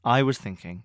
I was thinking.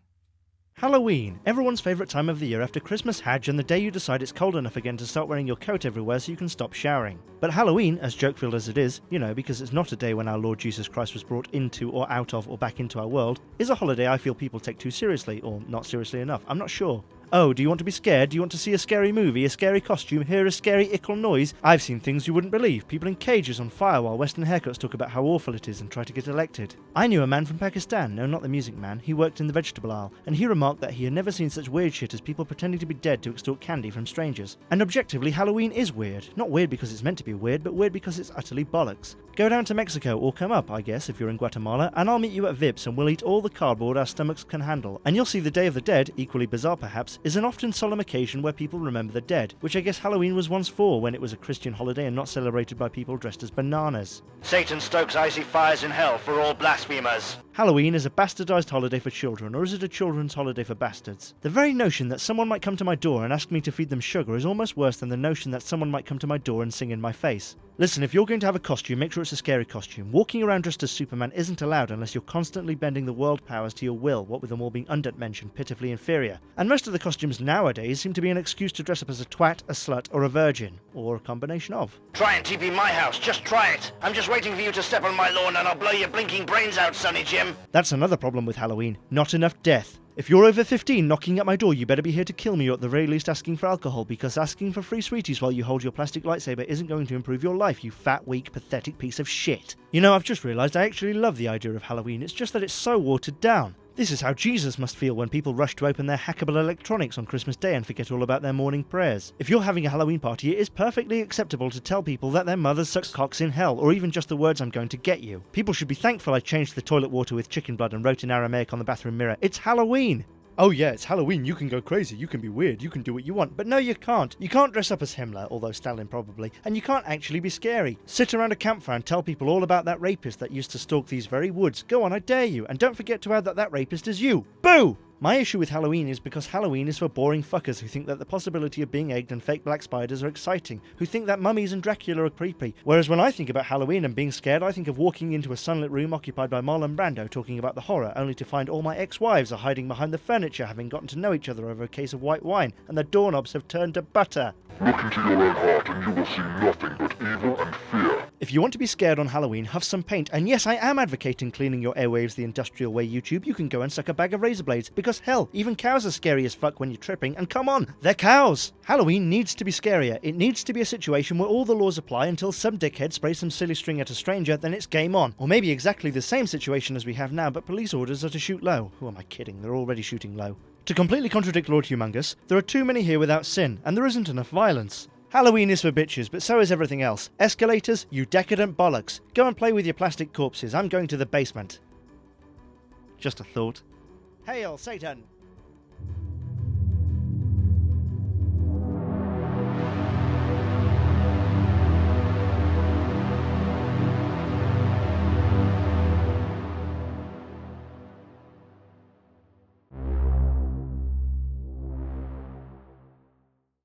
Halloween, everyone's favourite time of the year after Christmas, Hajj, and the day you decide it's cold enough again to start wearing your coat everywhere so you can stop showering. But Halloween, as joke-filled as it is, because it's not a day when our Lord Jesus Christ was brought into or out of or back into our world, is a holiday I feel people take too seriously, or not seriously enough, I'm not sure. Oh, do you want to be scared? Do you want to see a scary movie, a scary costume, hear a scary ikle noise? I've seen things you wouldn't believe. People in cages on fire while Western haircuts talk about how awful it is and try to get elected. I knew a man from Pakistan, no, not the music man, he worked in the vegetable aisle, and he remarked that he had never seen such weird shit as people pretending to be dead to extort candy from strangers. And objectively, Halloween is weird. Not weird because it's meant to be weird, but weird because it's utterly bollocks. Go down to Mexico, or come up, I guess, if you're in Guatemala, and I'll meet you at Vips and we'll eat all the cardboard our stomachs can handle. And you'll see the Day of the Dead, equally bizarre perhaps, is an often solemn occasion where people remember the dead, which I guess Halloween was once for when it was a Christian holiday and not celebrated by people dressed as bananas. Satan stokes icy fires in hell for all blasphemers. Halloween is a bastardized holiday for children, or is it a children's holiday for bastards? The very notion that someone might come to my door and ask me to feed them sugar is almost worse than the notion that someone might come to my door and sing in my face. Listen, if you're going to have a costume, make sure it's a scary costume. Walking around dressed as Superman isn't allowed unless you're constantly bending the world powers to your will, what with them all being underdimensioned, pitifully inferior. And most of the costumes nowadays seem to be an excuse to dress up as a twat, a slut, or a virgin. Or a combination of. Try and TP my house, just try it. I'm just waiting for you to step on my lawn and I'll blow your blinking brains out, Sonny Jim. That's another problem with Halloween. Not enough death. If you're over 15 knocking at my door, you better be here to kill me or at the very least asking for alcohol, because asking for free sweeties while you hold your plastic lightsaber isn't going to improve your life, you fat, weak, pathetic piece of shit. I've just realised I actually love the idea of Halloween, it's just that it's so watered down. This is how Jesus must feel when people rush to open their hackable electronics on Christmas Day and forget all about their morning prayers. If you're having a Halloween party, it is perfectly acceptable to tell people that their mothers suck cocks in hell, or even just the words "I'm going to get you." People should be thankful I changed the toilet water with chicken blood and wrote in Aramaic on the bathroom mirror, "It's Halloween!" Oh yeah, it's Halloween, you can go crazy, you can be weird, you can do what you want. But no, you can't. You can't dress up as Himmler, although Stalin probably, and you can't actually be scary. Sit around a campfire and tell people all about that rapist that used to stalk these very woods. Go on, I dare you. And don't forget to add that that rapist is you. Boo! My issue with Halloween is because Halloween is for boring fuckers who think that the possibility of being egged and fake black spiders are exciting, who think that mummies and Dracula are creepy, whereas when I think about Halloween and being scared, I think of walking into a sunlit room occupied by Marlon Brando talking about the horror, only to find all my ex-wives are hiding behind the furniture, having gotten to know each other over a case of white wine, and the doorknobs have turned to butter. Look into your own heart and you will see nothing but evil and fear. If you want to be scared on Halloween, huff some paint, and yes, I am advocating cleaning your airwaves the industrial way. YouTube, you can go and suck a bag of razor blades, because hell, even cows are scary as fuck when you're tripping, and come on, they're cows! Halloween needs to be scarier. It needs to be a situation where all the laws apply until some dickhead sprays some silly string at a stranger, then it's game on. Or maybe exactly the same situation as we have now, but police orders are to shoot low. Who am I kidding? They're already shooting low. To completely contradict Lord Humongous, there are too many here without sin, and there isn't enough violence. Halloween is for bitches, but so is everything else. Escalators, you decadent bollocks. Go and play with your plastic corpses. I'm going to the basement. Just a thought. Hail, Satan!